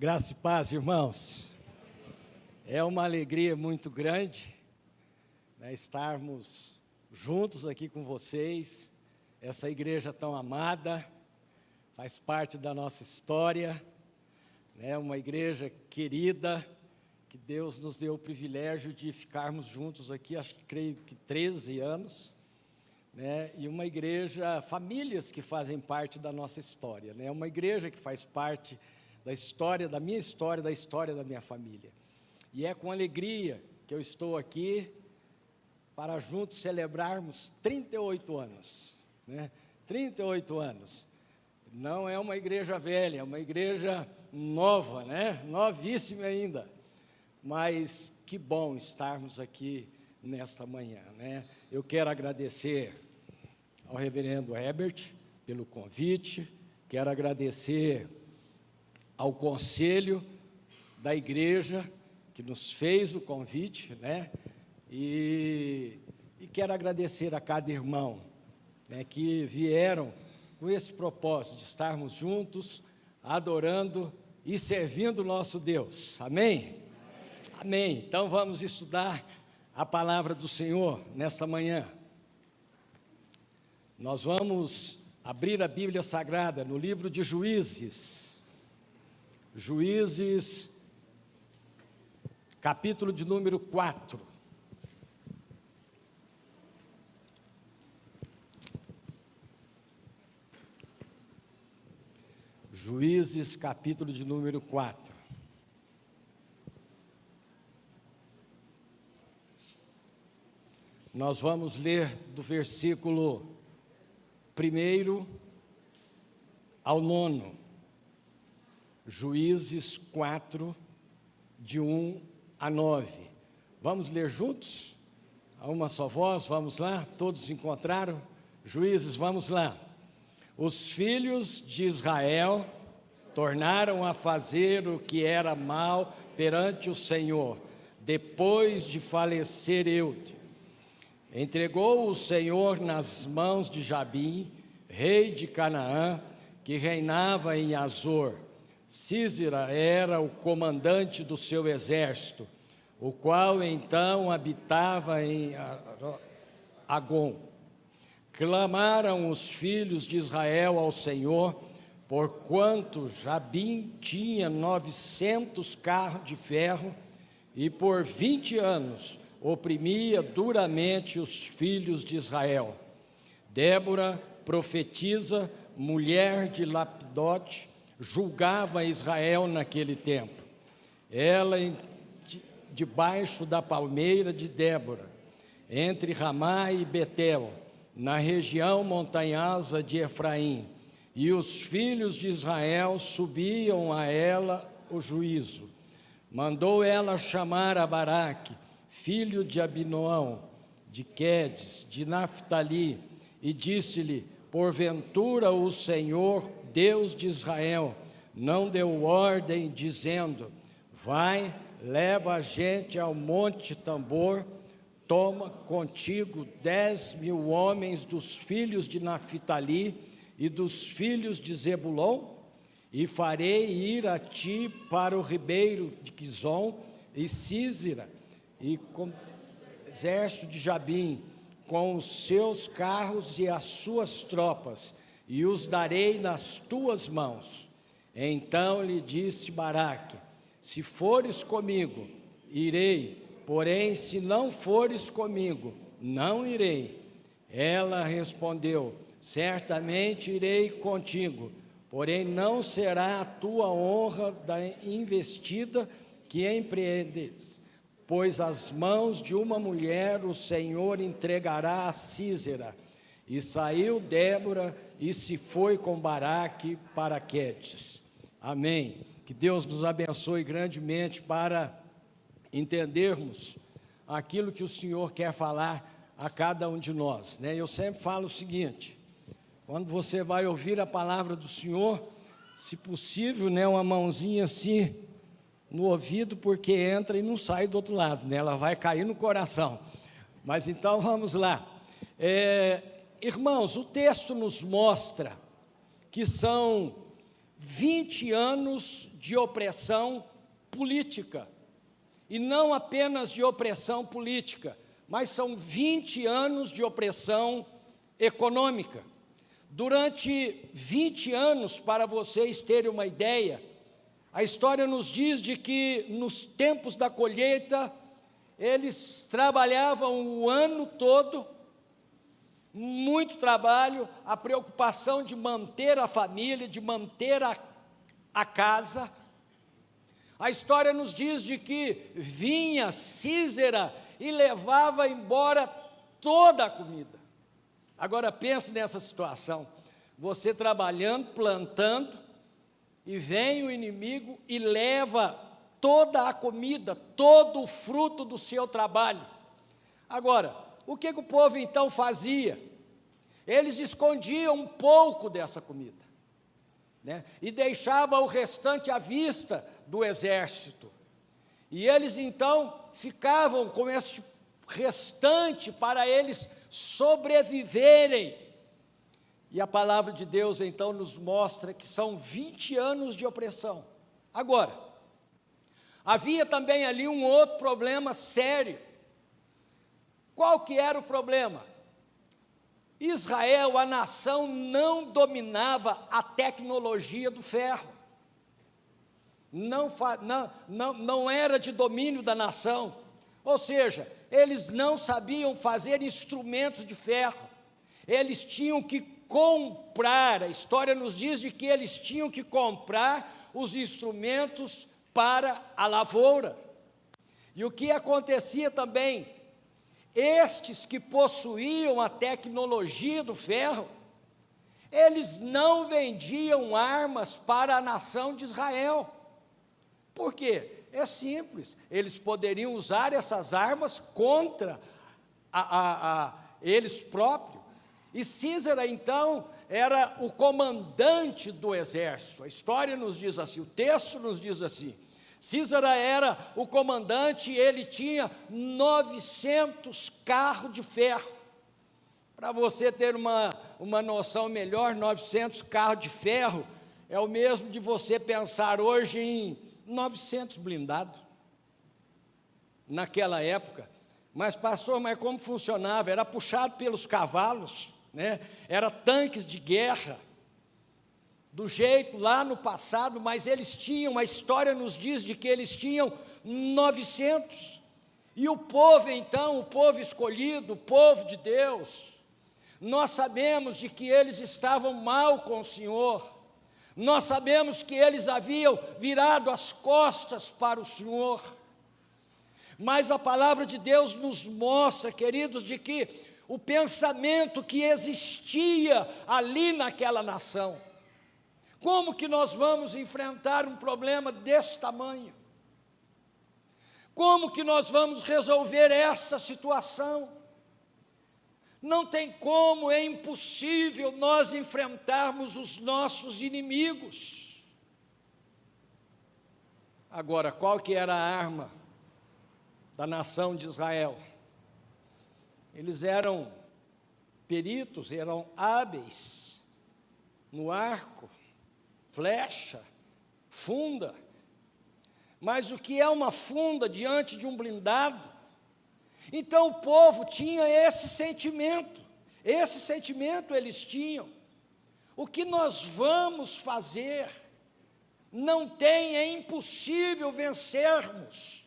Graça e paz, irmãos. É uma alegria muito grande, né, estarmos juntos aqui com vocês. Essa igreja tão amada, faz parte da nossa história, né, uma igreja querida, que Deus nos deu o privilégio de ficarmos juntos aqui, creio que 13 anos, né, e uma igreja, famílias que fazem parte da nossa história, né, uma igreja que faz parte da história, da minha história, da história da minha família. E é com alegria que eu estou aqui para juntos celebrarmos 38 anos, né? 38 anos. Não é uma igreja velha, é uma igreja nova, né? Novíssima ainda. Mas que bom estarmos aqui nesta manhã, né? Eu quero agradecer ao reverendo Herbert pelo convite, quero agradecer ao conselho da igreja, que nos fez o convite, né? E quero agradecer a cada irmão, né, que vieram com esse propósito de estarmos juntos, adorando e servindo o nosso Deus. Amém? Amém. Então vamos estudar a palavra do Senhor nesta manhã. Nós vamos abrir a Bíblia Sagrada no livro de Juízes. Juízes, capítulo de número 4. Juízes, capítulo de número 4. Nós vamos ler do versículo 1 ao 9. Juízes 4, de 1 a 9. Vamos ler juntos? A uma só voz, vamos lá? Todos encontraram? Juízes, vamos lá. Os filhos de Israel tornaram a fazer o que era mal perante o Senhor, depois de falecer Eude. Entregou o Senhor nas mãos de Jabim, rei de Canaã, que reinava em Azor. Sísera era o comandante do seu exército, o qual então habitava em Agon. Clamaram os filhos de Israel ao Senhor, porquanto Jabim tinha 900 carros de ferro, e por 20 anos oprimia duramente os filhos de Israel. Débora, profetisa, mulher de Lapidote, julgava Israel naquele tempo. Ela debaixo da palmeira de Débora, entre Ramá e Betel, na região montanhosa de Efraim, e os filhos de Israel subiam a ela o juízo. Mandou ela chamar a Baraque, filho de Abinoão, de Quedes, de Naphtali, e disse-lhe: porventura o Senhor, Deus de Israel, não deu ordem, dizendo: vai, leva a gente ao monte Tambor, toma contigo 10.000 homens dos filhos de Naphtali e dos filhos de Zebulon, e farei ir a ti para o ribeiro de Quizon e Sísera, e com o exército de Jabim, com os seus carros e as suas tropas, e os darei nas tuas mãos. Então lhe disse Baraque: se fores comigo, irei, porém se não fores comigo, não irei. Ela respondeu: certamente irei contigo, porém não será a tua honra da investida que empreendes, pois as mãos de uma mulher o Senhor entregará a Sísera. E saiu Débora e se foi com Baraque para Quedes. Amém. Que Deus nos abençoe grandemente para entendermos aquilo que o Senhor quer falar a cada um de nós, né? Eu sempre falo o seguinte: quando você vai ouvir a palavra do Senhor, se possível, né, uma mãozinha assim no ouvido, porque entra e não sai do outro lado, né? Ela vai cair no coração. Mas então vamos lá. Irmãos, o texto nos mostra que são 20 anos de opressão política. E não apenas de opressão política, mas são 20 anos de opressão econômica. Durante 20 anos, para vocês terem uma ideia, a história nos diz de que nos tempos da colheita, eles trabalhavam o ano todo, muito trabalho, a preocupação de manter a família, de manter a casa. A história nos diz de que vinha Císera e levava embora toda a comida. Agora pense nessa situação, você trabalhando, plantando, e vem o inimigo e leva toda a comida, todo o fruto do seu trabalho. Agora, o que o povo então fazia? Eles escondiam um pouco dessa comida, né? E deixava o restante à vista do exército. E eles então ficavam com este restante para eles sobreviverem. E a palavra de Deus então nos mostra que são 20 anos de opressão. Agora, havia também ali um outro problema sério. Qual que era o problema? Israel, a nação, não dominava a tecnologia do ferro. Não era de domínio da nação. Ou seja, eles não sabiam fazer instrumentos de ferro. Eles tinham que comprar, a história nos diz de que eles tinham que comprar os instrumentos para a lavoura. E o que acontecia também? Estes que possuíam a tecnologia do ferro, eles não vendiam armas para a nação de Israel. Por quê? É simples, eles poderiam usar essas armas contra eles próprios. E Císera, então, era o comandante do exército. A história nos diz assim, o texto nos diz assim, Císera era o comandante e ele tinha 900 carros de ferro. Para você ter uma noção melhor, 900 carros de ferro é o mesmo de você pensar hoje em 900 blindados. Naquela época. Mas, pastor, mas como funcionava? Era puxado pelos cavalos, né? Era tanques de guerra, do jeito lá no passado, mas eles tinham, a história nos diz de que eles tinham 900, e o povo então, o povo escolhido, o povo de Deus, nós sabemos de que eles estavam mal com o Senhor, nós sabemos que eles haviam virado as costas para o Senhor, mas a palavra de Deus nos mostra, queridos, de que o pensamento que existia ali naquela nação. Como que nós vamos enfrentar um problema desse tamanho? Como que nós vamos resolver esta situação? Não tem como, é impossível nós enfrentarmos os nossos inimigos. Agora, qual que era a arma da nação de Israel? Eles eram peritos, eram hábeis no arco, flecha, funda. Mas o que é uma funda diante de um blindado? Então o povo tinha esse sentimento eles tinham. O que nós vamos fazer? Não tem, é impossível vencermos.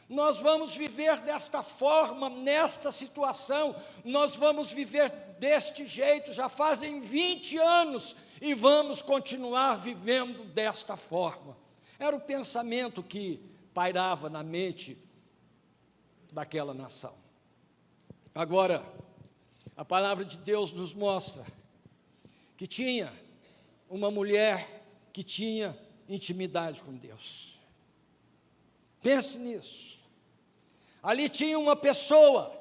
Nós vamos viver desta forma, nesta situação, nós vamos viver deste jeito, já fazem 20 anos, e vamos continuar vivendo desta forma. Era o pensamento que pairava na mente daquela nação. Agora, a palavra de Deus nos mostra que tinha uma mulher que tinha intimidade com Deus. Pense nisso. Ali tinha uma pessoa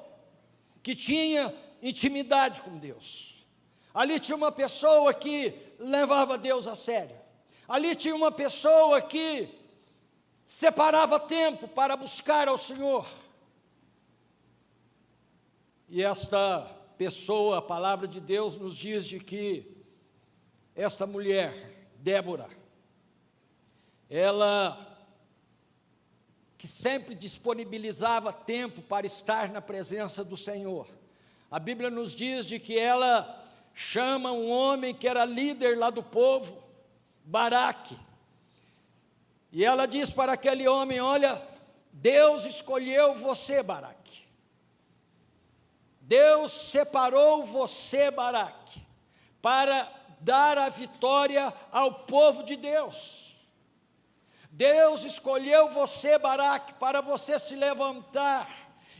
que tinha intimidade com Deus. Ali tinha uma pessoa que levava Deus a sério. Ali tinha uma pessoa que separava tempo para buscar ao Senhor. E esta pessoa, a palavra de Deus nos diz de que esta mulher, Débora, ela que sempre disponibilizava tempo para estar na presença do Senhor. A Bíblia nos diz de que ela chama um homem que era líder lá do povo, Baraque, e ela diz para aquele homem: olha, Deus escolheu você, Baraque. Deus separou você, Baraque, para dar a vitória ao povo de Deus. Deus escolheu você, Baraque, para você se levantar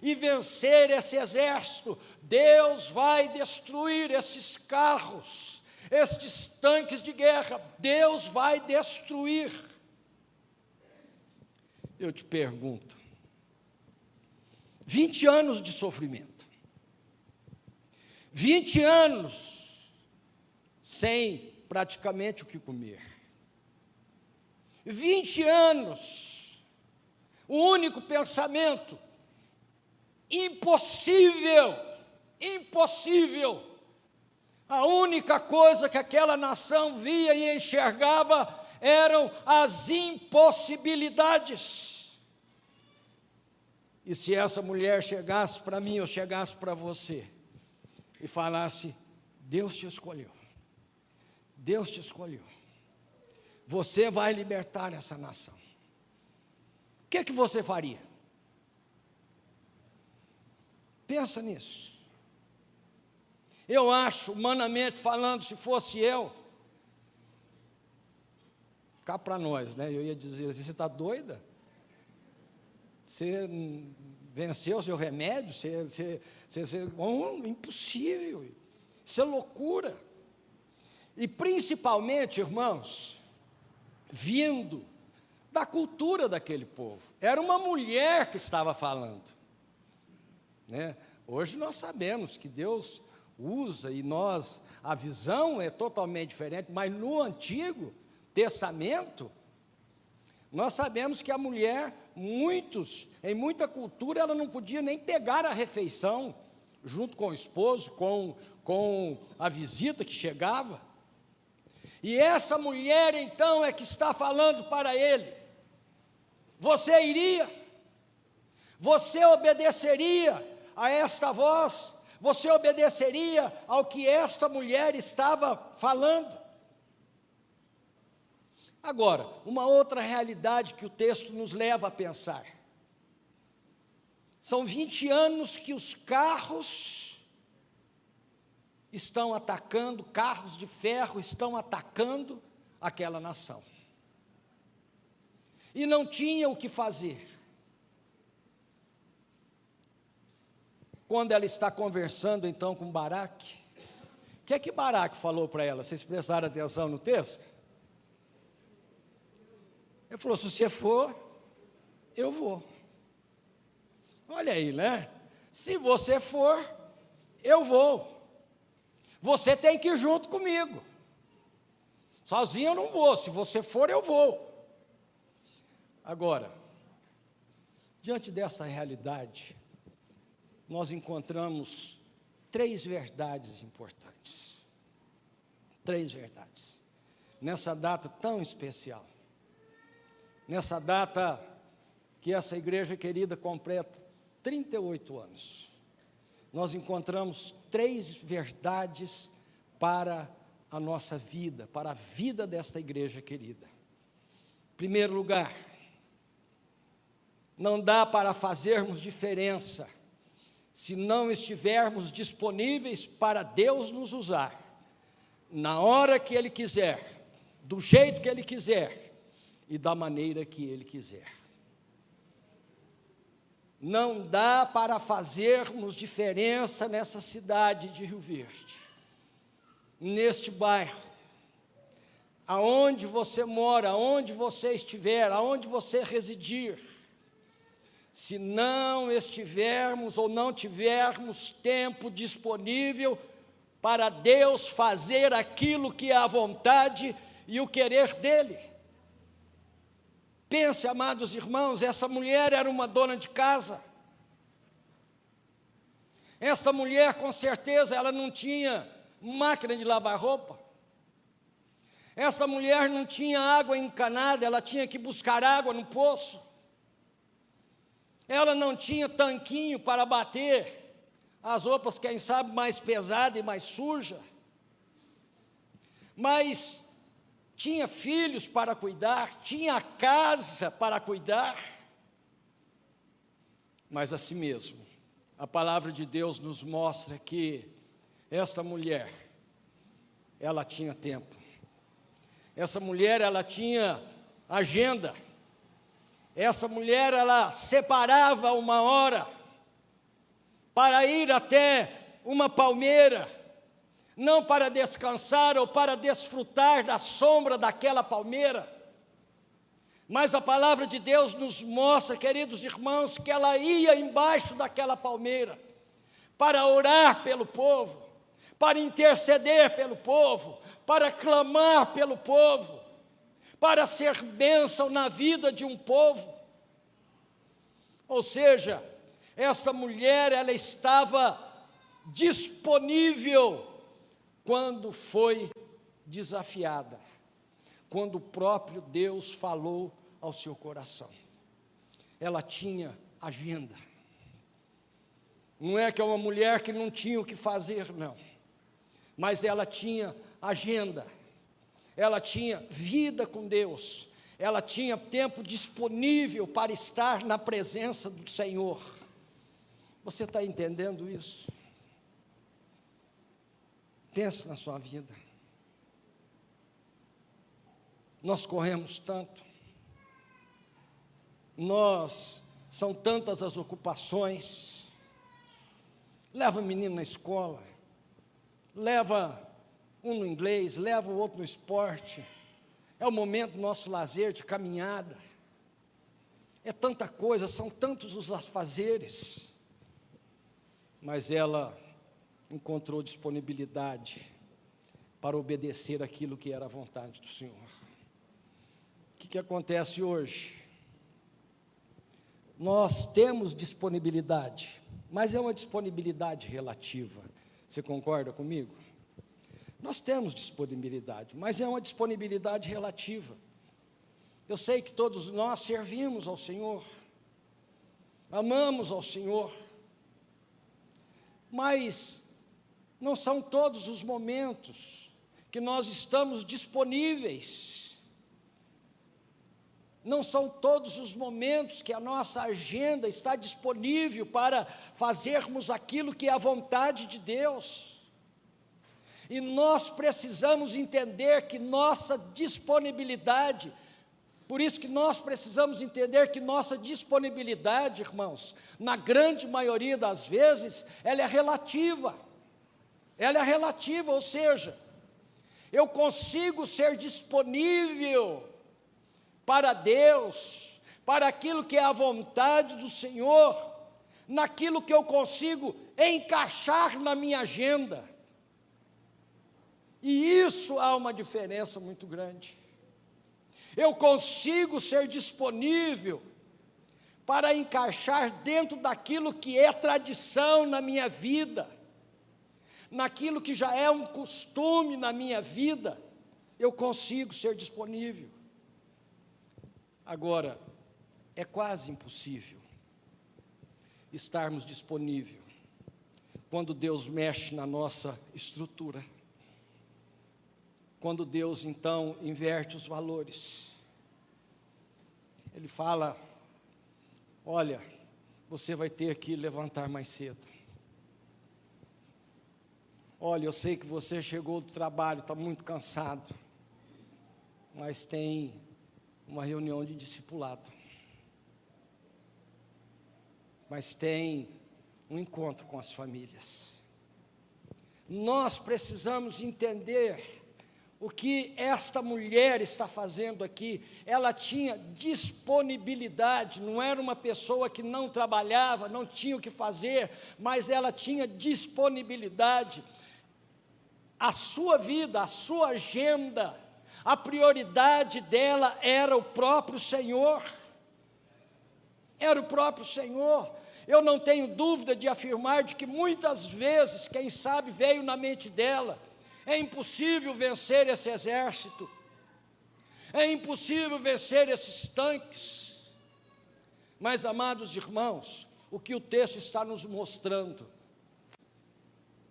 e vencer esse exército. Deus vai destruir esses carros, estes tanques de guerra. Deus vai destruir. Eu te pergunto, 20 anos de sofrimento, 20 anos sem praticamente o que comer, 20 anos, o único pensamento: impossível, impossível. A única coisa que aquela nação via e enxergava eram as impossibilidades. E se essa mulher chegasse para mim ou chegasse para você e falasse: Deus te escolheu, Deus te escolheu, você vai libertar essa nação, o que você faria? Pensa nisso. Eu acho, humanamente falando, se fosse eu, cá para nós, né? Eu ia dizer assim: você está doida? Você venceu o seu remédio? Impossível, isso é loucura. E principalmente, irmãos, vindo da cultura daquele povo, era uma mulher que estava falando, né? Hoje nós sabemos que Deus usa e a visão é totalmente diferente, mas no Antigo Testamento, nós sabemos que a mulher, em muita cultura, ela não podia nem pegar a refeição junto com o esposo, com a visita que chegava. E essa mulher, então, é que está falando para ele: você iria, você obedeceria a esta voz, você obedeceria ao que esta mulher estava falando. Agora, uma outra realidade que o texto nos leva a pensar: são 20 anos que os carros estão atacando, carros de ferro estão atacando aquela nação. E não tinha o que fazer. Quando ela está conversando então com Baraque, o que é que Baraque falou para ela? Vocês prestaram atenção no texto? Ele falou: se você for, eu vou. Olha aí, né? Se você for, eu vou. Você tem que ir junto comigo. Sozinho eu não vou, se você for, eu vou. Agora, diante dessa realidade, nós encontramos 3 verdades importantes. 3 verdades. Nessa data tão especial. Nessa data que essa igreja querida completa 38 anos. Nós encontramos 3 verdades para a nossa vida, para a vida desta igreja querida. Em primeiro lugar, não dá para fazermos diferença se não estivermos disponíveis para Deus nos usar, na hora que Ele quiser, do jeito que Ele quiser e da maneira que Ele quiser. Não dá para fazermos diferença nessa cidade de Rio Verde, neste bairro, aonde você mora, aonde você estiver, aonde você residir, se não estivermos ou não tivermos tempo disponível para Deus fazer aquilo que é a vontade e o querer dEle. Pense, amados irmãos, essa mulher era uma dona de casa. Essa mulher, com certeza, ela não tinha máquina de lavar roupa. Essa mulher não tinha água encanada, ela tinha que buscar água no poço. Ela não tinha tanquinho para bater as roupas, quem sabe, mais pesada e mais suja. Mas tinha filhos para cuidar, tinha casa para cuidar. Mas assim mesmo, a palavra de Deus nos mostra que esta mulher, ela tinha tempo. Essa mulher, ela tinha agenda. Essa mulher, ela separava uma hora para ir até uma palmeira, não para descansar ou para desfrutar da sombra daquela palmeira, mas a palavra de Deus nos mostra, queridos irmãos, que ela ia embaixo daquela palmeira para orar pelo povo, para interceder pelo povo, para clamar pelo povo, para ser bênção na vida de um povo. Ou seja, esta mulher, ela estava disponível quando foi desafiada, quando o próprio Deus falou ao seu coração. Ela tinha agenda. Não é que é uma mulher que não tinha o que fazer, não. Mas ela tinha agenda. Ela tinha vida com Deus. Ela tinha tempo disponível para estar na presença do Senhor. Você está entendendo isso? Pense na sua vida. Nós corremos tanto. São tantas as ocupações. Leva o menino na escola. Leva um no inglês, leva o outro no esporte. É o momento do nosso lazer, de caminhada. É tanta coisa, são tantos os afazeres. Mas ela encontrou disponibilidade para obedecer aquilo que era a vontade do Senhor. O que acontece hoje? Nós temos disponibilidade, mas é uma disponibilidade relativa. Você concorda comigo? Nós temos disponibilidade, mas é uma disponibilidade relativa. Eu sei que todos nós servimos ao Senhor, amamos ao Senhor, mas não são todos os momentos que nós estamos disponíveis. Não são todos os momentos que a nossa agenda está disponível para fazermos aquilo que é a vontade de Deus. E nós precisamos entender que nossa disponibilidade, por isso que nós precisamos entender que nossa disponibilidade, irmãos, na grande maioria das vezes, ela é relativa. Ela é relativa, ou seja, eu consigo ser disponível para Deus, para aquilo que é a vontade do Senhor, naquilo que eu consigo encaixar na minha agenda. E isso há uma diferença muito grande. Eu consigo ser disponível para encaixar dentro daquilo que é tradição na minha vida, naquilo que já é um costume na minha vida, eu consigo ser disponível. Agora, é quase impossível estarmos disponíveis quando Deus mexe na nossa estrutura. Quando Deus, então, inverte os valores. Ele fala, olha, você vai ter que levantar mais cedo. Olha, eu sei que você chegou do trabalho, está muito cansado, mas tem uma reunião de discipulado. Mas tem um encontro com as famílias. Nós precisamos entender o que esta mulher está fazendo aqui. Ela tinha disponibilidade, não era uma pessoa que não trabalhava, não tinha o que fazer, mas ela tinha disponibilidade. A sua vida, a sua agenda, a prioridade dela era o próprio Senhor. Era o próprio Senhor. Eu não tenho dúvida de afirmar de que muitas vezes, quem sabe, veio na mente dela, é impossível vencer esse exército, É impossível vencer esses tanques. Mas, amados irmãos, o que o texto está nos mostrando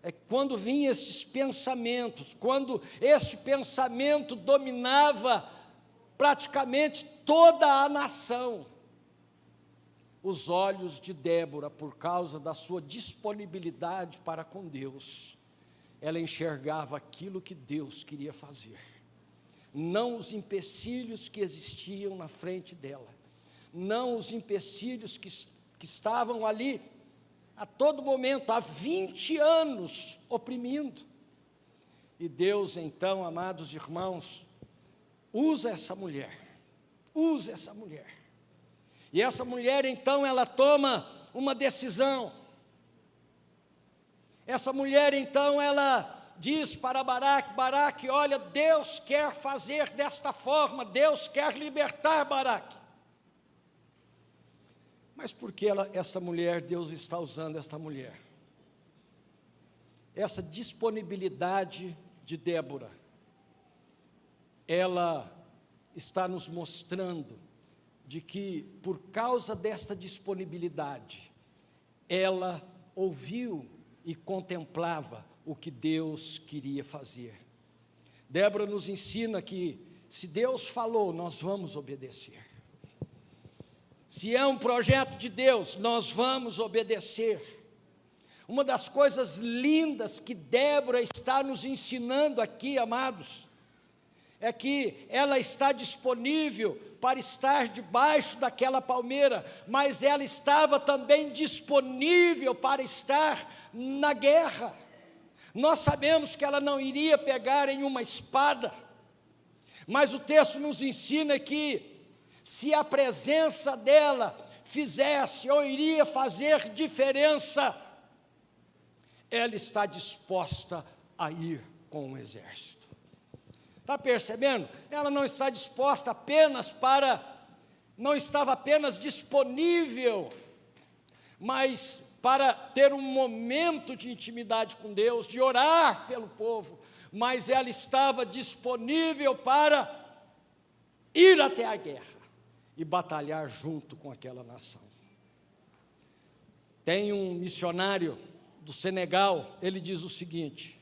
é que quando vinham esses pensamentos, quando este pensamento dominava praticamente toda a nação, os olhos de Débora, por causa da sua disponibilidade para com Deus, ela enxergava aquilo que Deus queria fazer, não os empecilhos que existiam na frente dela, não os empecilhos que estavam ali a todo momento, há 20 anos oprimindo. E Deus então, amados irmãos, usa essa mulher. E essa mulher então, ela toma uma decisão. Essa mulher então, ela diz para Baraque: Baraque, olha, Deus quer fazer desta forma, Deus quer libertar Baraque. Mas por que essa mulher, Deus está usando essa mulher? Essa disponibilidade de Débora, ela está nos mostrando de que, por causa desta disponibilidade, ela ouviu e contemplava o que Deus queria fazer. Débora nos ensina que, se Deus falou, nós vamos obedecer. Se é um projeto de Deus, nós vamos obedecer. Uma das coisas lindas que Débora está nos ensinando aqui, amados, é que ela está disponível para estar debaixo daquela palmeira, mas ela estava também disponível para estar na guerra. Nós sabemos que ela não iria pegar em uma espada, mas o texto nos ensina que, se a presença dela fizesse ou iria fazer diferença, ela está disposta a ir com o exército. Está percebendo? Ela não está disposta apenas não estava apenas disponível, mas para ter um momento de intimidade com Deus, de orar pelo povo, mas ela estava disponível para ir até a guerra e batalhar junto com aquela nação. Tem um missionário do Senegal, ele diz o seguinte: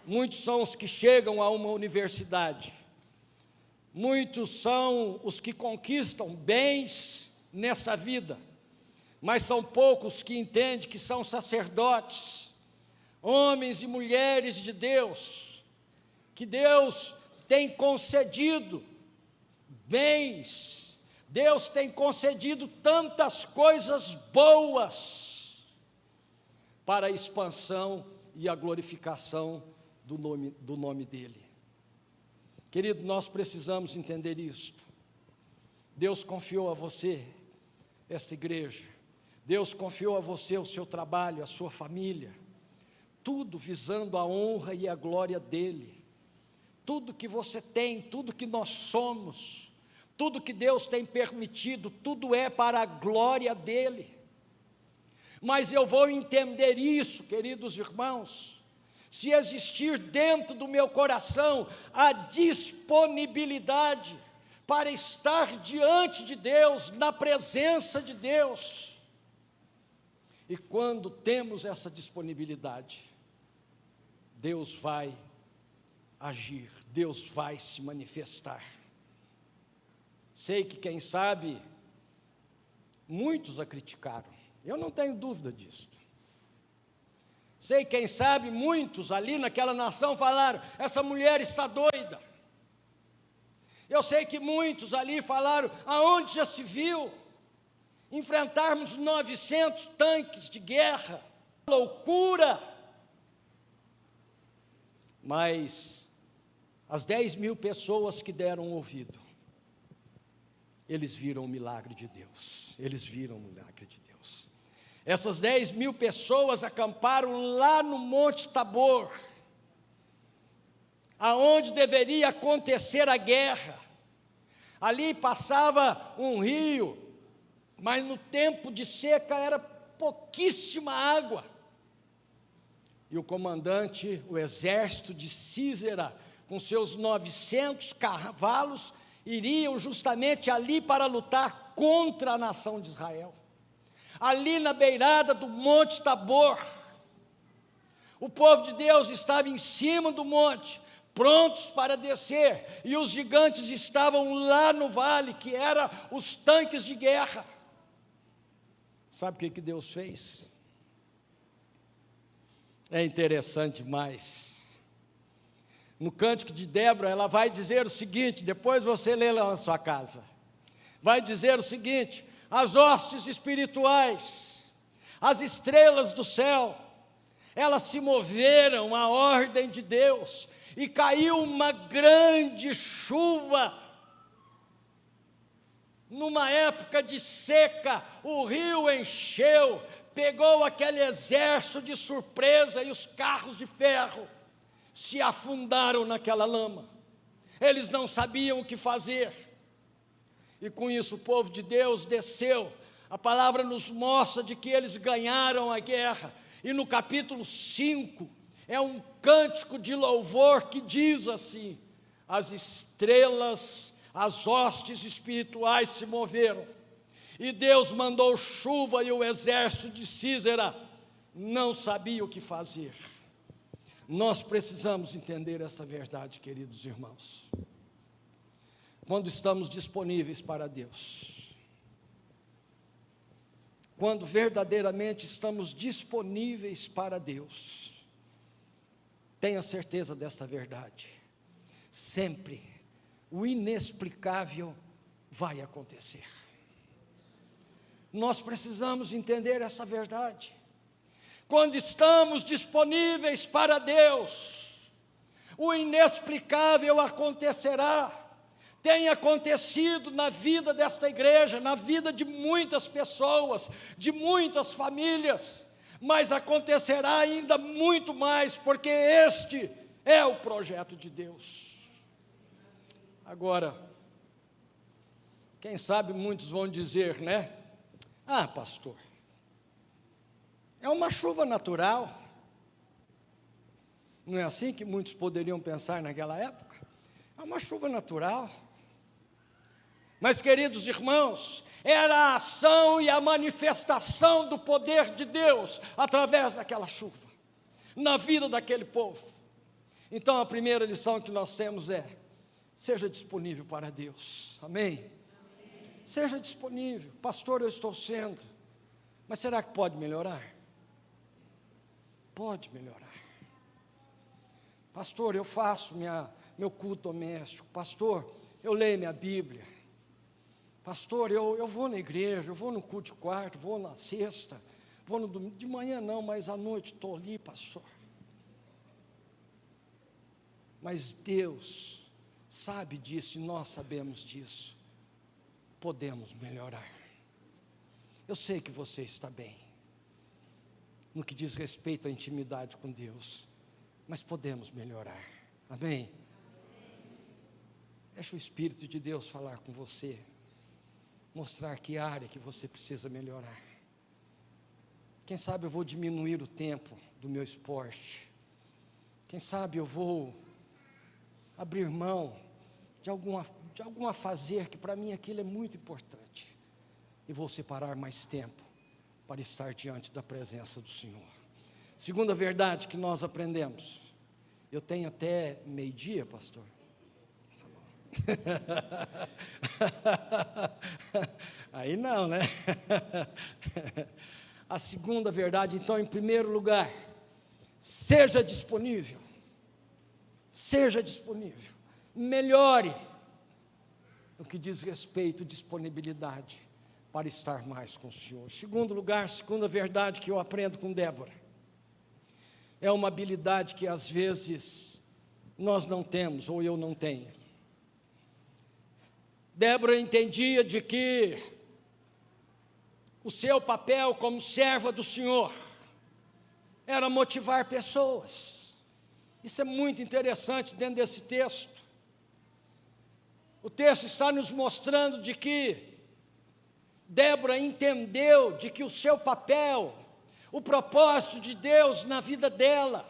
muitos são os que chegam a uma universidade, muitos são os que conquistam bens nessa vida, mas são poucos que entendem que são sacerdotes, homens e mulheres de Deus, que Deus tem concedido bens, Deus tem concedido tantas coisas boas para a expansão e a glorificação do nome dEle. Querido, nós precisamos entender isto. Deus confiou a você esta igreja, Deus confiou a você o seu trabalho, a sua família, tudo visando a honra e a glória dEle. Tudo que você tem, tudo que nós somos, tudo que Deus tem permitido, tudo é para a glória dEle. Mas eu vou entender isso, queridos irmãos, se existir dentro do meu coração a disponibilidade para estar diante de Deus, na presença de Deus. E quando temos essa disponibilidade, Deus vai agir, Deus vai se manifestar. Sei que, quem sabe, muitos a criticaram, eu não tenho dúvida disso. Sei, quem sabe, muitos ali naquela nação falaram: essa mulher está doida. Eu sei que muitos ali falaram: aonde já se viu enfrentarmos 900 tanques de guerra? Loucura! Mas as 10.000 pessoas que deram ouvido, eles viram o milagre de Deus. Eles viram o milagre de Deus. Essas 10.000 pessoas acamparam lá no Monte Tabor, aonde deveria acontecer a guerra. Ali passava um rio, mas no tempo de seca era pouquíssima água. E o comandante, o exército de Císera, com seus 900 cavalos, iriam justamente ali para lutar contra a nação de Israel. Ali na beirada do Monte Tabor, o povo de Deus estava em cima do monte, prontos para descer, e os gigantes estavam lá no vale, que eram os tanques de guerra. Sabe o que Deus fez? É interessante demais. No Cântico de Débora, ela vai dizer o seguinte, depois você lê lá na sua casa. Vai dizer o seguinte: as hostes espirituais, as estrelas do céu, elas se moveram à ordem de Deus, e caiu uma grande chuva. Numa época de seca, o rio encheu, pegou aquele exército de surpresa, e os carros de ferro se afundaram naquela lama. Eles não sabiam o que fazer, e com isso o povo de Deus desceu. A palavra nos mostra de que eles ganharam a guerra, e no capítulo 5, é um cântico de louvor que diz assim: as estrelas, as hostes espirituais se moveram, e Deus mandou chuva, e o exército de Sísera não sabia o que fazer. Nós precisamos entender essa verdade, queridos irmãos. Quando estamos disponíveis para Deus, quando verdadeiramente estamos disponíveis para Deus, tenha certeza desta verdade, sempre o inexplicável vai acontecer. Nós precisamos entender essa verdade. Quando estamos disponíveis para Deus, o inexplicável acontecerá. Tem acontecido na vida desta igreja, na vida de muitas pessoas, de muitas famílias, mas acontecerá ainda muito mais, porque este é o projeto de Deus. Agora, quem sabe muitos vão dizer, né? Ah, pastor, é uma chuva natural. Não é assim que muitos poderiam pensar naquela época? É uma chuva natural. Mas, queridos irmãos, era a ação e a manifestação do poder de Deus através daquela chuva, na vida daquele povo. Então, a primeira lição que nós temos é: seja disponível para Deus. Amém? Amém. Seja disponível. Pastor, eu estou sendo, mas será que pode melhorar? Pode melhorar. Pastor, eu faço meu culto doméstico. Pastor, eu leio minha Bíblia. Pastor, eu vou na igreja, eu vou no culto de quarto, vou na sexta, vou no domingo. De manhã não, mas à noite estou ali, pastor. Mas Deus sabe disso e nós sabemos disso. Podemos melhorar. Eu sei que você está bem no que diz respeito à intimidade com Deus, mas podemos melhorar. Amém? Deixa o Espírito de Deus falar com você, mostrar que área que você precisa melhorar. Quem sabe eu vou diminuir o tempo do meu esporte. Quem sabe eu vou abrir mão de alguma fazer que para mim aquilo é muito importante, e vou separar mais tempo para estar diante da presença do Senhor. Segunda verdade que nós aprendemos. Eu tenho até meio-dia, pastor? Aí não, né? A segunda verdade, então, em primeiro lugar, seja disponível. Seja disponível. Melhore no que diz respeito à disponibilidade para estar mais com o Senhor. Segundo lugar, segunda verdade que eu aprendo com Débora, é uma habilidade que às vezes nós não temos, ou eu não tenho. Débora entendia de que o seu papel como serva do Senhor era motivar pessoas. Isso é muito interessante dentro desse texto. O texto está nos mostrando de que Débora entendeu de que o seu papel, o propósito de Deus na vida dela,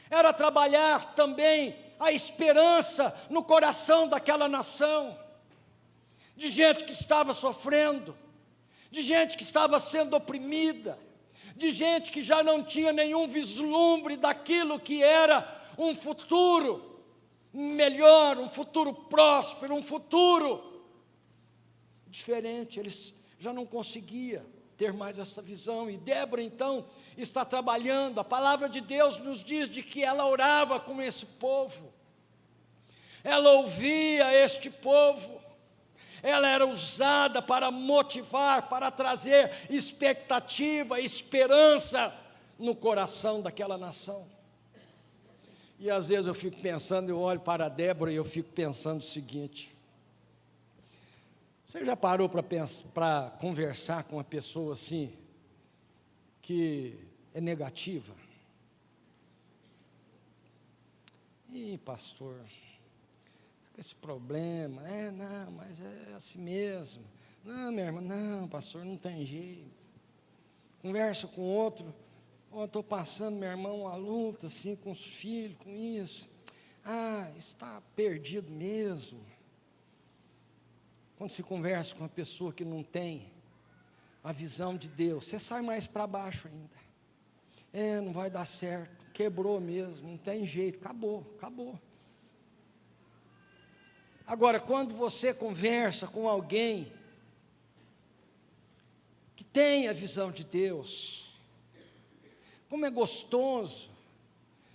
era trabalhar também a esperança no coração daquela nação, de gente que estava sofrendo, de gente que estava sendo oprimida, de gente que já não tinha nenhum vislumbre daquilo que era um futuro melhor, um futuro próspero, um futuro diferente. Eles já não conseguiam ter mais essa visão, e Débora então está trabalhando. A palavra de Deus nos diz de que ela orava com esse povo, ela ouvia este povo, ela era usada para motivar, para trazer expectativa, esperança no coração daquela nação. E às vezes eu fico pensando, eu olho para a Débora e eu fico pensando o seguinte: você já parou para conversar com uma pessoa assim, que é negativa? Ih, pastor, com esse problema, não, mas é assim mesmo. Não, minha irmã, não, pastor, não tem jeito. Conversa com outro, estou passando, meu irmão, uma luta assim com os filhos, com isso. Está perdido mesmo. Quando se conversa com uma pessoa que não tem a visão de Deus, você sai mais para baixo ainda. Não vai dar certo, quebrou mesmo, não tem jeito, acabou. Agora, quando você conversa com alguém que tem a visão de Deus, como é gostoso.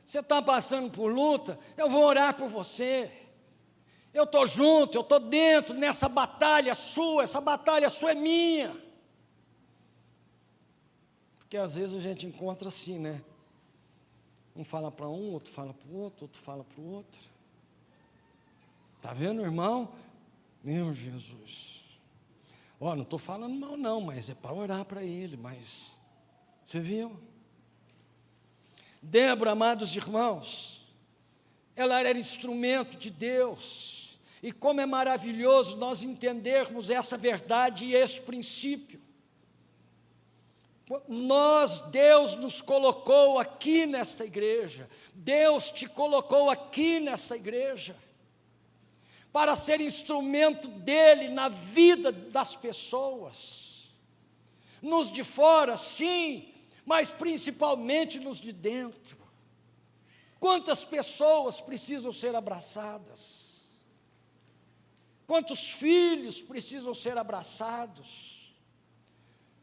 Você está passando por luta, eu vou orar por você. Eu estou junto, eu estou dentro nessa batalha sua, essa batalha sua é minha. Porque às vezes a gente encontra assim, né? Um fala para um, outro fala para o outro, outro fala para o outro. Está vendo, irmão? Meu Jesus. Não estou falando mal não, mas é para orar para ele, mas você viu? Débora, amados irmãos, ela era instrumento de Deus, e como é maravilhoso nós entendermos essa verdade e este princípio. Deus nos colocou aqui nesta igreja, Deus te colocou aqui nesta igreja, para ser instrumento dEle na vida das pessoas, nos de fora, sim, mas principalmente nos de dentro. Quantas pessoas precisam ser abraçadas? Quantos filhos precisam ser abraçados?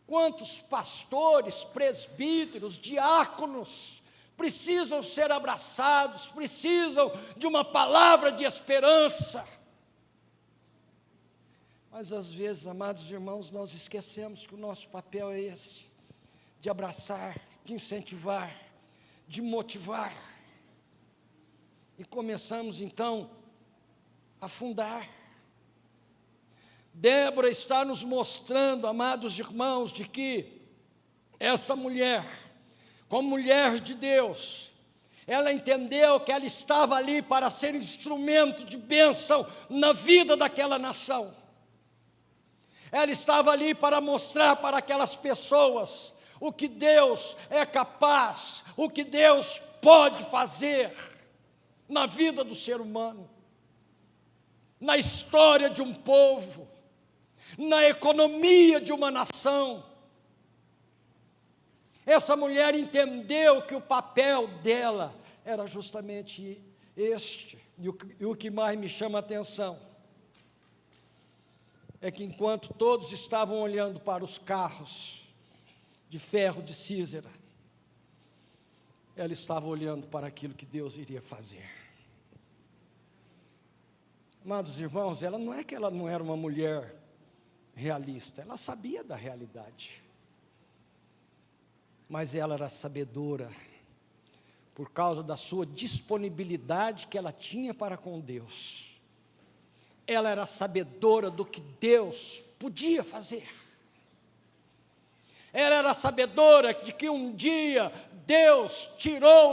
Quantos pastores, presbíteros, diáconos precisam ser abraçados, precisam de uma palavra de esperança? Mas às vezes, amados irmãos, nós esquecemos que o nosso papel é esse, de abraçar, de incentivar, de motivar. E começamos então a afundar. Débora está nos mostrando, amados irmãos, de que esta mulher, como mulher de Deus, ela entendeu que ela estava ali para ser instrumento de bênção na vida daquela nação. Ela estava ali para mostrar para aquelas pessoas o que Deus é capaz, o que Deus pode fazer na vida do ser humano, na história de um povo, na economia de uma nação. Essa mulher entendeu que o papel dela era justamente este. E o que mais me chama a atenção é que enquanto todos estavam olhando para os carros de ferro de Císera, ela estava olhando para aquilo que Deus iria fazer. Amados irmãos, ela não é que ela não era uma mulher realista, ela sabia da realidade, mas ela era sabedora, por causa da sua disponibilidade que ela tinha para com Deus. Ela era sabedora do que Deus podia fazer. Ela era sabedora de que um dia Deus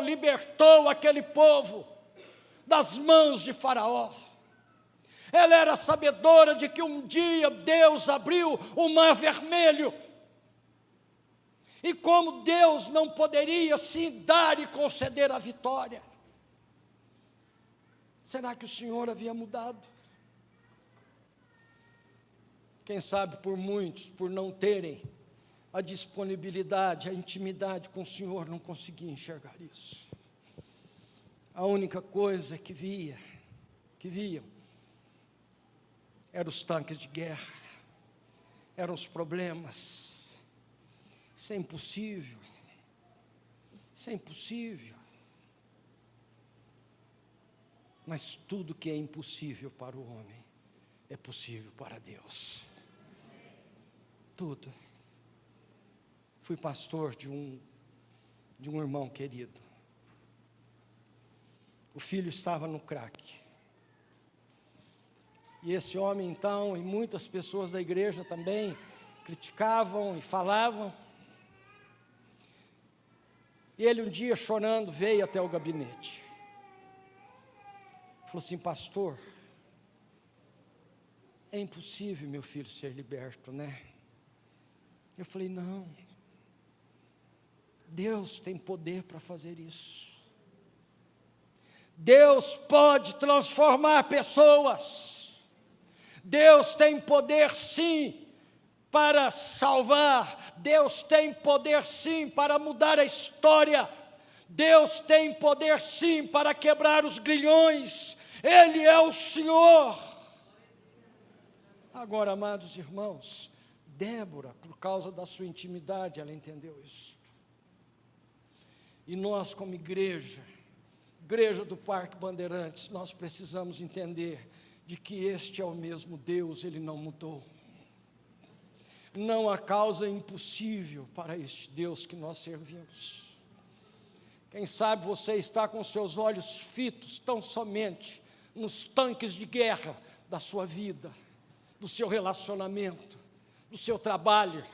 libertou aquele povo das mãos de Faraó. Ela era sabedora de que um dia Deus abriu o Mar Vermelho. E como Deus não poderia sim dar e conceder a vitória, Será que o Senhor havia mudado? Quem sabe por muitos, por não terem a disponibilidade, a intimidade com o Senhor, não conseguiam enxergar isso. A única coisa que viam, eram os tanques de guerra, eram os problemas. Isso é impossível, isso é impossível. Mas tudo que é impossível para o homem, é possível para Deus. Tudo. Fui pastor de um irmão querido. O filho estava no crack. E esse homem então, e muitas pessoas da igreja também, criticavam e falavam. E ele um dia chorando veio até o gabinete. Falou assim: pastor, é impossível meu filho ser liberto, né? Eu falei: não, Deus tem poder para fazer isso. Deus pode transformar pessoas. Deus tem poder sim para salvar. Deus tem poder sim para mudar a história. Deus tem poder sim para quebrar os grilhões. Ele é o Senhor. Agora, amados irmãos, Débora, por causa da sua intimidade, ela entendeu isso. E nós, como igreja do Parque Bandeirantes, nós precisamos entender de que este é o mesmo Deus, Ele não mudou. Não há causa impossível para este Deus que nós servimos. Quem sabe você está com seus olhos fitos tão somente nos tanques de guerra da sua vida, do seu relacionamento, do seu trabalho.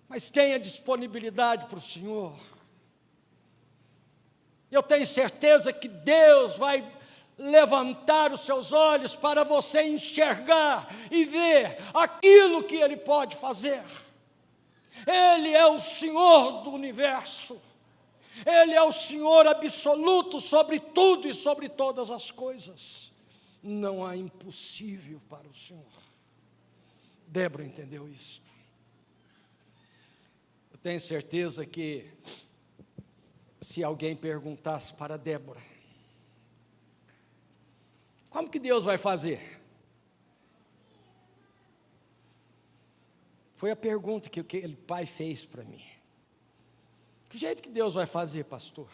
Mas tenha disponibilidade para o Senhor. Eu tenho certeza que Deus vai levantar os seus olhos para você enxergar e ver aquilo que Ele pode fazer. Ele é o Senhor do universo. Ele é o Senhor absoluto sobre tudo e sobre todas as coisas. Não há impossível para o Senhor. Débora entendeu isso. Eu tenho certeza que se alguém perguntasse para Débora: como que Deus vai fazer? Foi a pergunta que aquele pai fez para mim. Que jeito que Deus vai fazer, pastor?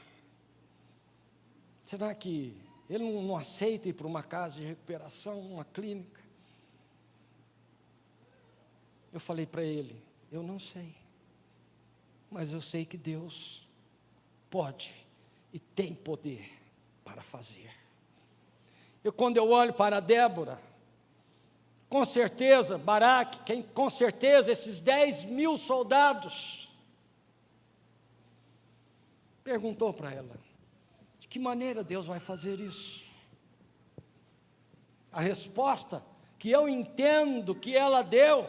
Será que Ele não aceita ir para uma casa de recuperação, uma clínica? Eu falei para ele: eu não sei, mas eu sei que Deus pode e tem poder para fazer. Quando eu olho para Débora, com certeza, Baraque, com certeza esses 10.000 soldados, perguntou para ela: de que maneira Deus vai fazer isso? A resposta que eu entendo que ela deu: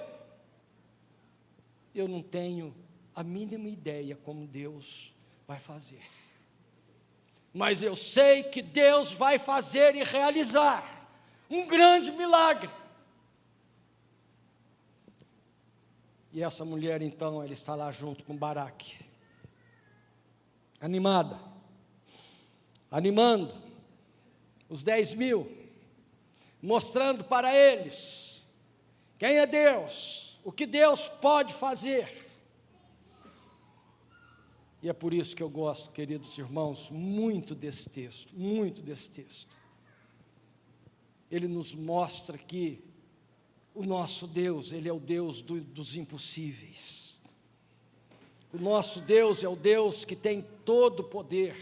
eu não tenho a mínima ideia como Deus vai fazer, mas eu sei que Deus vai fazer e realizar um grande milagre. E essa mulher então, ela está lá junto com Baraque, animada, animando os 10.000, mostrando para eles quem é Deus, o que Deus pode fazer. E é por isso que eu gosto, queridos irmãos, muito desse texto, muito desse texto. Ele nos mostra que o nosso Deus, Ele é o Deus dos impossíveis. O nosso Deus é o Deus que tem todo o poder.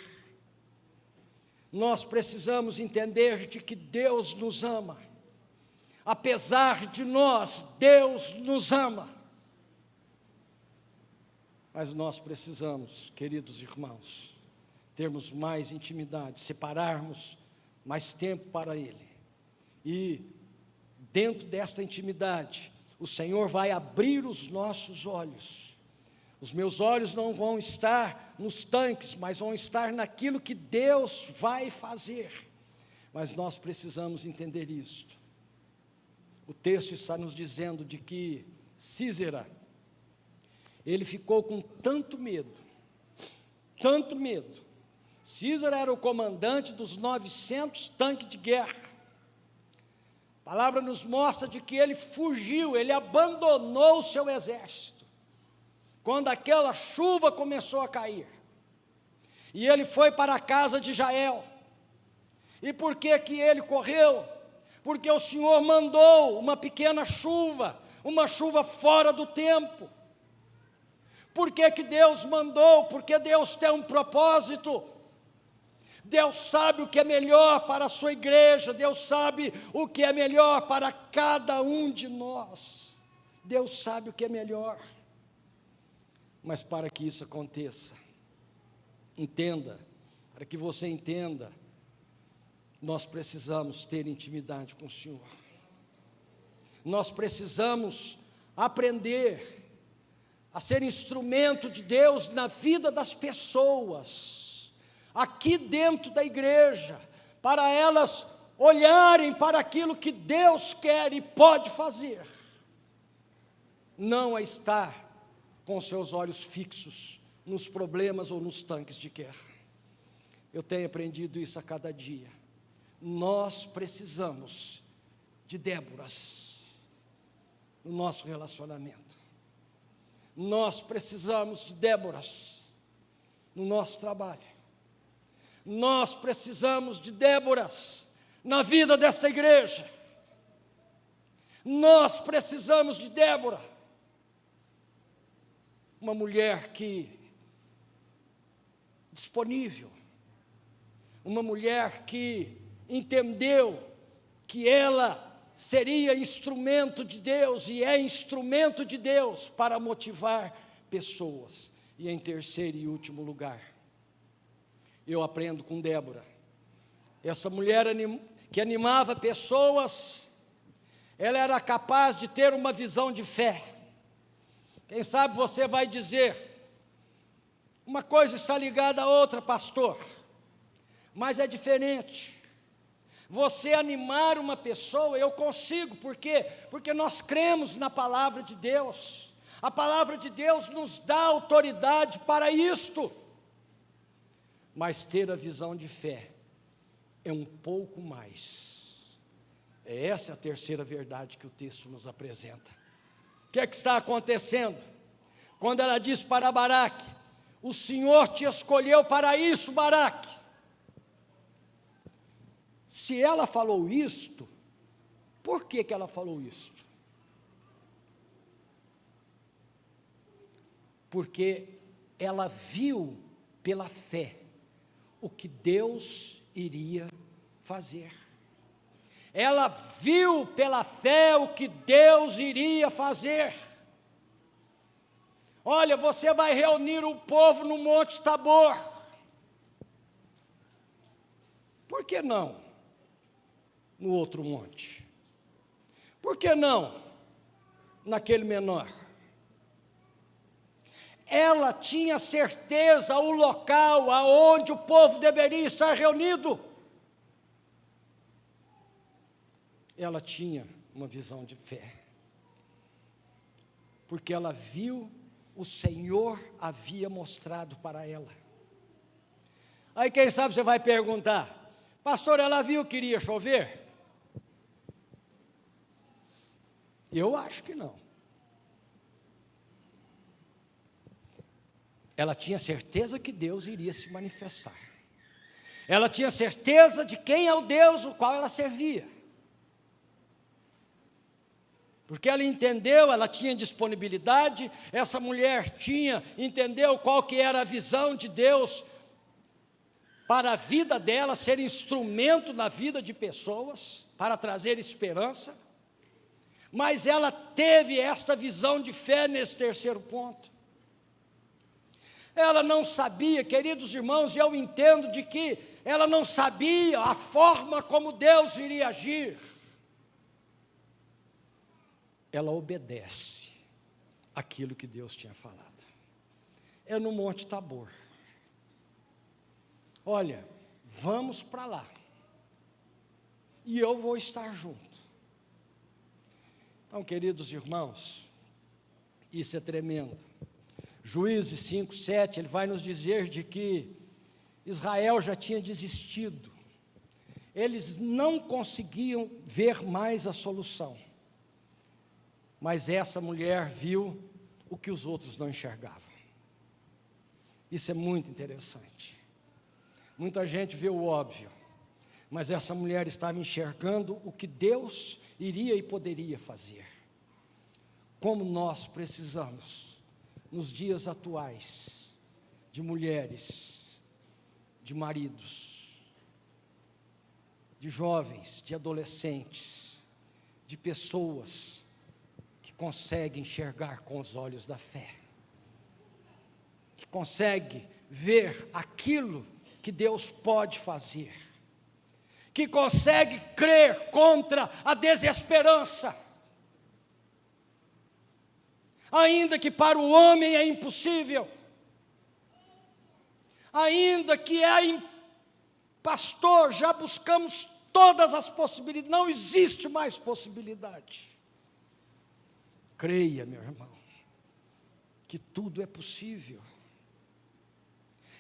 Nós precisamos entender de que Deus nos ama. Apesar de nós, Deus nos ama. Mas nós precisamos, queridos irmãos, termos mais intimidade, separarmos mais tempo para Ele. E dentro desta intimidade, o Senhor vai abrir os nossos olhos Os meus olhos não vão estar nos tanques, mas vão estar naquilo que Deus vai fazer. Mas nós precisamos entender isto. O texto está nos dizendo de que Císera, ele ficou com tanto medo. Císera era o comandante dos 900 tanques de guerra. A palavra nos mostra de que ele fugiu, ele abandonou o seu exército. Quando aquela chuva começou a cair. E ele foi para a casa de Jael. E por que que ele correu? Porque o Senhor mandou uma pequena chuva, uma chuva fora do tempo. Por que que Deus mandou? Porque Deus tem um propósito. Deus sabe o que é melhor para a sua igreja, Deus sabe o que é melhor para cada um de nós. Deus sabe o que é melhor. Mas para que isso aconteça, entenda, para que você entenda, nós precisamos ter intimidade com o Senhor. Nós precisamos aprender a ser instrumento de Deus na vida das pessoas, aqui dentro da igreja, para elas olharem para aquilo que Deus quer e pode fazer, não a estar com seus olhos fixos nos problemas ou nos tanques de guerra. Eu tenho aprendido isso a cada dia. Nós precisamos de Déboras no nosso relacionamento. Nós precisamos de Déboras no nosso trabalho. Nós precisamos de Déboras na vida desta igreja. Nós precisamos de Débora, uma mulher disponível, uma mulher que entendeu que ela seria instrumento de Deus e é instrumento de Deus para motivar pessoas. E em terceiro e último lugar, eu aprendo com Débora, essa mulher que animava pessoas, ela era capaz de ter uma visão de fé. Quem sabe você vai dizer, uma coisa está ligada à outra, pastor, mas é diferente. Você animar uma pessoa, eu consigo, por quê? Porque nós cremos na palavra de Deus. A palavra de Deus nos dá autoridade para isto. Mas ter a visão de fé é um pouco mais. Essa é a terceira verdade que o texto nos apresenta. O que é que está acontecendo? Quando ela diz para Baraque, o Senhor te escolheu para isso, Baraque. Se ela falou isto, por que que ela falou isto? Porque ela viu pela fé o que Deus iria fazer. Ela viu pela fé o que Deus iria fazer. Olha, você vai reunir o povo no Monte Tabor. Por que não no outro monte? Por que não naquele menor? Ela tinha certeza o local aonde o povo deveria estar reunido. Ela tinha uma visão de fé, porque ela viu o Senhor havia mostrado para ela. Aí quem sabe você vai perguntar, pastor, ela viu que iria chover? Eu acho que não. Ela tinha certeza que Deus iria se manifestar. Ela tinha certeza de quem é o Deus o qual ela servia. Porque ela entendeu, ela tinha disponibilidade, essa mulher entendeu qual que era a visão de Deus para a vida dela, ser instrumento na vida de pessoas, para trazer esperança. Mas ela teve esta visão de fé nesse terceiro ponto. Ela não sabia, queridos irmãos, e eu entendo de que ela não sabia a forma como Deus iria agir. Ela obedece aquilo que Deus tinha falado. é no Monte Tabor. Olha, vamos para lá. E eu vou estar junto. Então, queridos irmãos, isso é tremendo. Juízes 5, 7, ele vai nos dizer de que Israel já tinha desistido. Eles não conseguiam ver mais a solução. Mas essa mulher viu o que os outros não enxergavam. Isso é muito interessante. Muita gente vê o óbvio, mas essa mulher estava enxergando o que Deus iria e poderia fazer. Como nós precisamos, nos dias atuais, de mulheres, de maridos, de jovens, de adolescentes, de pessoas que conseguem enxergar com os olhos da fé, que conseguem ver aquilo que Deus pode fazer, que consegue crer contra a desesperança. Ainda que para o homem é impossível, ainda que pastor, já buscamos todas as possibilidades, não existe mais possibilidade. Creia, meu irmão, que tudo é possível.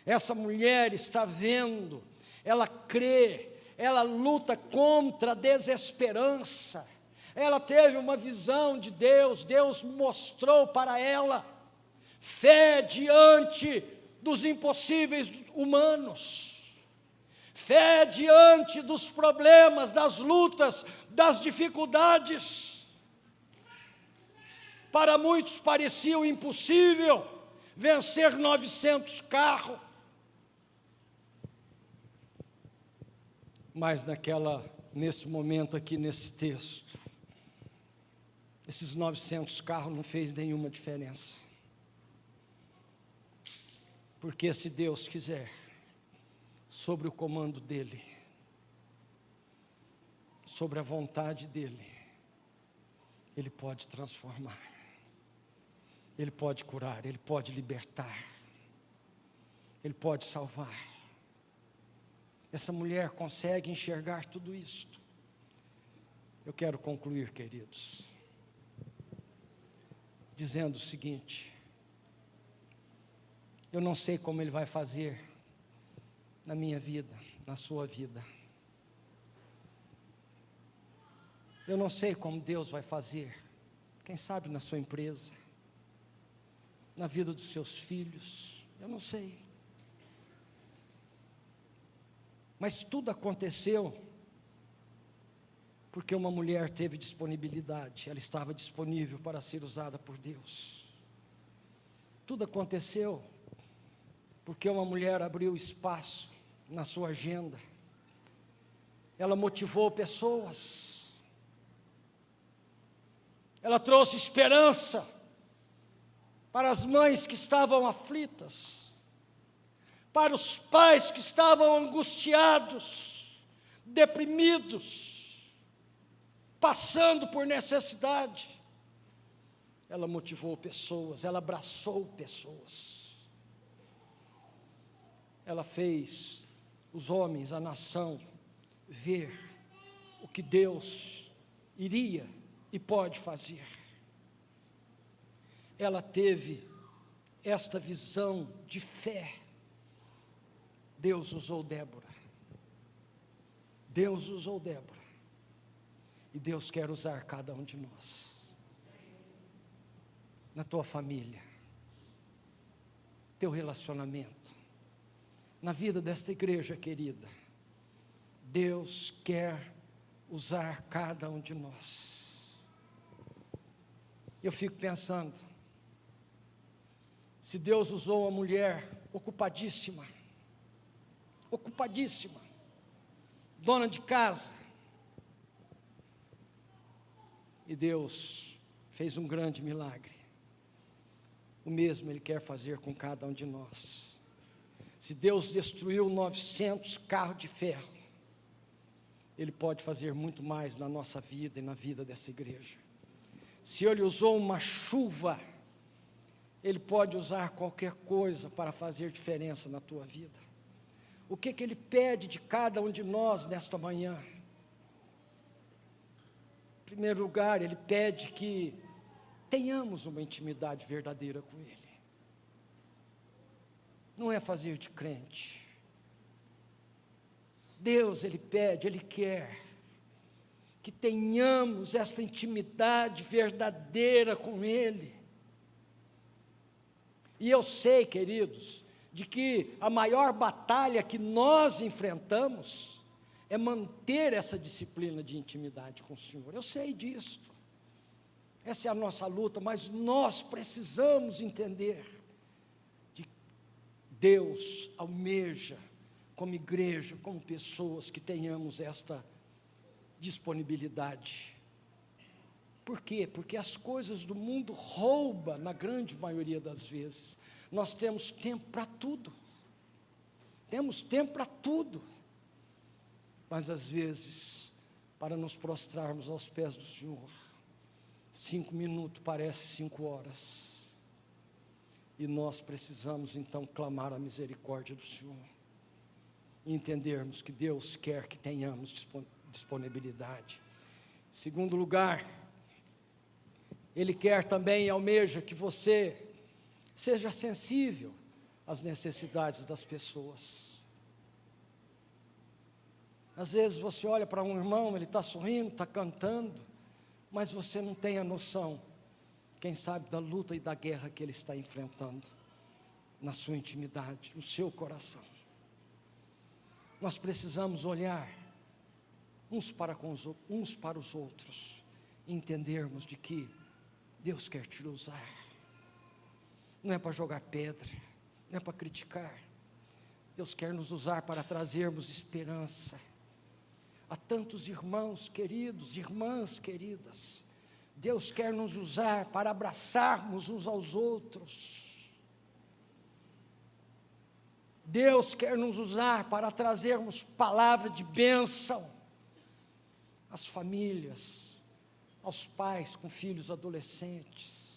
Essa mulher está vendo, ela crê, ela luta contra a desesperança. Ela teve uma visão de Deus, Deus mostrou para ela fé diante dos impossíveis humanos, fé diante dos problemas, das lutas, das dificuldades. Para muitos parecia impossível vencer 900 carros, mas nesse momento aqui, nesse texto, esses 900 carros não fez nenhuma diferença. Porque se Deus quiser, sobre o comando dEle, sobre a vontade dEle, Ele pode transformar, Ele pode curar, Ele pode libertar, Ele pode salvar. Essa mulher consegue enxergar tudo isto. Eu quero concluir, queridos, dizendo o seguinte: eu não sei como Ele vai fazer na minha vida, na sua vida. Eu não sei como Deus vai fazer, quem sabe na sua empresa, na vida dos seus filhos, eu não sei. Mas tudo aconteceu porque uma mulher teve disponibilidade, ela estava disponível para ser usada por Deus. Tudo aconteceu porque uma mulher abriu espaço na sua agenda, ela motivou pessoas, ela trouxe esperança para as mães que estavam aflitas, para os pais que estavam angustiados, deprimidos, passando por necessidade. Ela motivou pessoas, ela abraçou pessoas. Ela fez os homens, a nação, ver o que Deus iria e pode fazer. Ela teve esta visão de fé. Deus usou Débora. Deus usou Débora. E Deus quer usar cada um de nós. Na tua família, teu relacionamento, na vida desta igreja querida, Deus quer usar cada um de nós. Eu fico pensando, se Deus usou uma mulher ocupadíssima, dona de casa, e Deus fez um grande milagre, o mesmo Ele quer fazer com cada um de nós. Se Deus destruiu 900 carros de ferro, Ele pode fazer muito mais na nossa vida e na vida dessa igreja. Se Ele usou uma chuva, Ele pode usar qualquer coisa para fazer diferença na tua vida. O que Ele pede de cada um de nós nesta manhã? Em primeiro lugar, Ele pede que tenhamos uma intimidade verdadeira com Ele. Não é fazer de crente. Deus, Ele pede, Ele quer que tenhamos esta intimidade verdadeira com Ele. E eu sei, queridos, de que a maior batalha que nós enfrentamos é manter essa disciplina de intimidade com o Senhor. Eu sei disso. Essa é a nossa luta, mas nós precisamos entender de que Deus almeja, como igreja, como pessoas, que tenhamos esta disponibilidade. Por quê? Porque as coisas do mundo roubam, na grande maioria das vezes. Nós temos tempo para tudo. Temos tempo para tudo. Mas às vezes, para nos prostrarmos aos pés do Senhor, 5 minutos parece 5 horas. E nós precisamos então clamar a misericórdia do Senhor. E entendermos que Deus quer que tenhamos disponibilidade. Em segundo lugar, Ele quer também e almeja que você seja sensível às necessidades das pessoas. Às vezes você olha para um irmão, ele está sorrindo, está cantando, mas você não tem a noção, quem sabe, da luta e da guerra que ele está enfrentando, na sua intimidade, no seu coração. Nós precisamos olhar uns para os outros, e entendermos de que Deus quer te usar. Não é para jogar pedra, não é para criticar. Deus quer nos usar para trazermos esperança a tantos irmãos queridos, irmãs queridas. Deus quer nos usar para abraçarmos uns aos outros. Deus quer nos usar para trazermos palavra de bênção às famílias, aos pais com filhos adolescentes,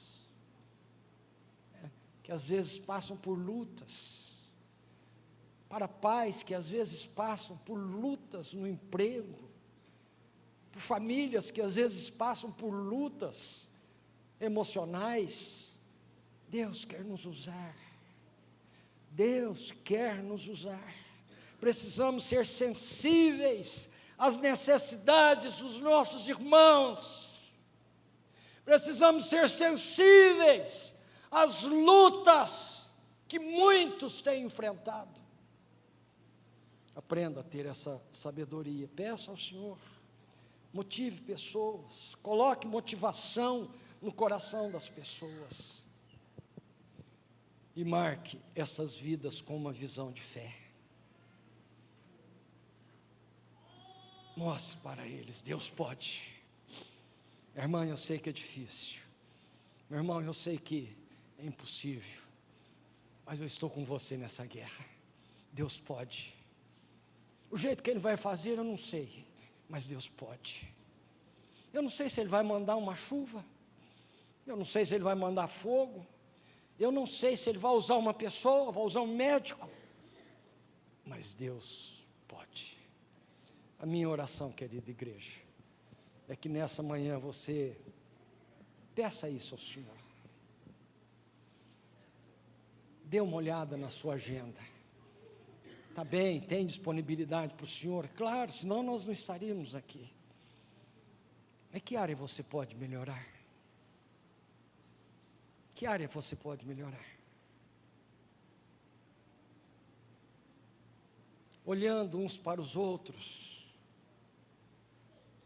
que às vezes passam por lutas, para pais que às vezes passam por lutas no emprego, por famílias que às vezes passam por lutas emocionais. Deus quer nos usar. Deus quer nos usar. Precisamos ser sensíveis às necessidades dos nossos irmãos. Precisamos ser sensíveis às lutas que muitos têm enfrentado. Aprenda a ter essa sabedoria. Peça ao Senhor. Motive pessoas. Coloque motivação no coração das pessoas. E marque essas vidas com uma visão de fé. Mostre para eles, Deus pode. Irmã, eu sei que é difícil. Meu irmão, eu sei que é impossível. Mas eu estou com você nessa guerra. Deus pode. O jeito que Ele vai fazer eu não sei, mas Deus pode. Eu não sei se Ele vai mandar uma chuva. Eu não sei se Ele vai mandar fogo. Eu não sei se Ele vai usar uma pessoa, vai usar um médico, mas Deus pode. A minha oração, querida igreja, é que nessa manhã você peça isso ao Senhor. Dê uma olhada na sua agenda. Está bem, tem disponibilidade para o Senhor? Claro, senão nós não estaríamos aqui. Mas que área você pode melhorar? Que área você pode melhorar? Olhando uns para os outros,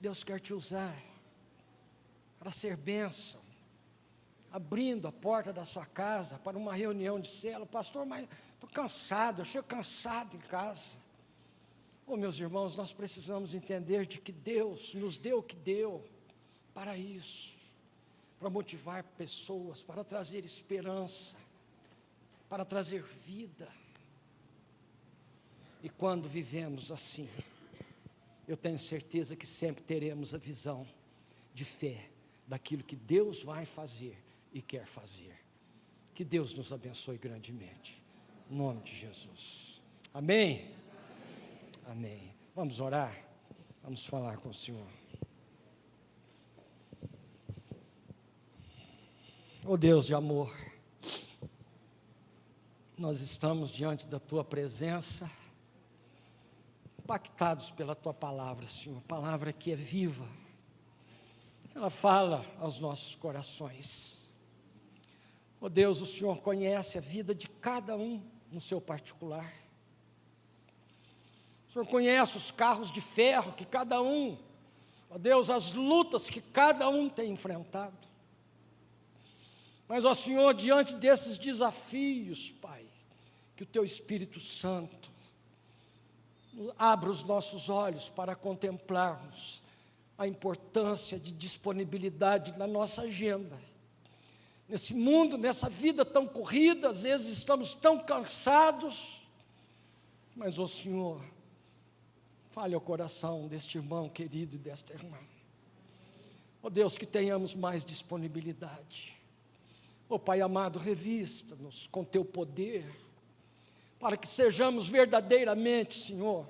Deus quer te usar para ser bênção, abrindo a porta da sua casa para uma reunião de célula. Pastor, mas estou cansado, eu chego cansado em casa. Oh, meus irmãos, nós precisamos entender de que Deus nos deu o que deu para isso, para motivar pessoas, para trazer esperança, para trazer vida. E quando vivemos assim, eu tenho certeza que sempre teremos a visão de fé daquilo que Deus vai fazer e quer fazer. Que Deus nos abençoe grandemente. Em nome de Jesus. Amém? Amém. Vamos orar? Vamos falar com o Senhor. Oh Deus de amor, nós estamos diante da Tua presença, impactados pela Tua palavra, Senhor, palavra que é viva, ela fala aos nossos corações. Oh Deus, o Senhor conhece a vida de cada um no seu particular. O Senhor conhece os carros de ferro que cada um, ó Deus, as lutas que cada um tem enfrentado. Mas, ó Senhor, diante desses desafios, Pai, que o Teu Espírito Santo abra os nossos olhos para contemplarmos a importância de disponibilidade na nossa agenda. Nesse mundo, nessa vida tão corrida, às vezes estamos tão cansados, mas, ó Senhor, fale ao coração deste irmão querido e desta irmã. Ó Deus, que tenhamos mais disponibilidade. Ó Pai amado, revista-nos com Teu poder, para que sejamos verdadeiramente, Senhor,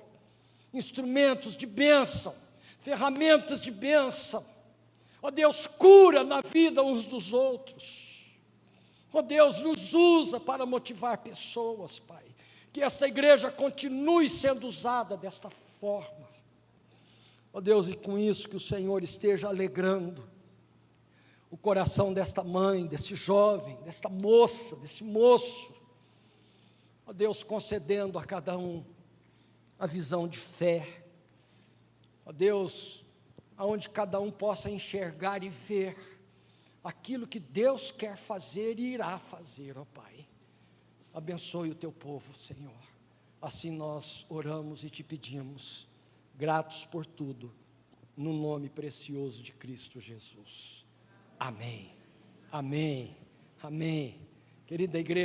instrumentos de bênção, ferramentas de bênção. Ó Deus, cura na vida uns dos outros. Ó Deus, nos usa para motivar pessoas, Pai. Que esta igreja continue sendo usada desta forma. Ó Deus, e com isso que o Senhor esteja alegrando o coração desta mãe, deste jovem, desta moça, deste moço. Ó Deus, concedendo a cada um a visão de fé. Ó Deus, aonde cada um possa enxergar e ver aquilo que Deus quer fazer e irá fazer, ó Pai. Abençoe o Teu povo, Senhor. Assim nós oramos e Te pedimos, gratos por tudo, no nome precioso de Cristo Jesus. Amém. Amém. Amém. Querida igreja,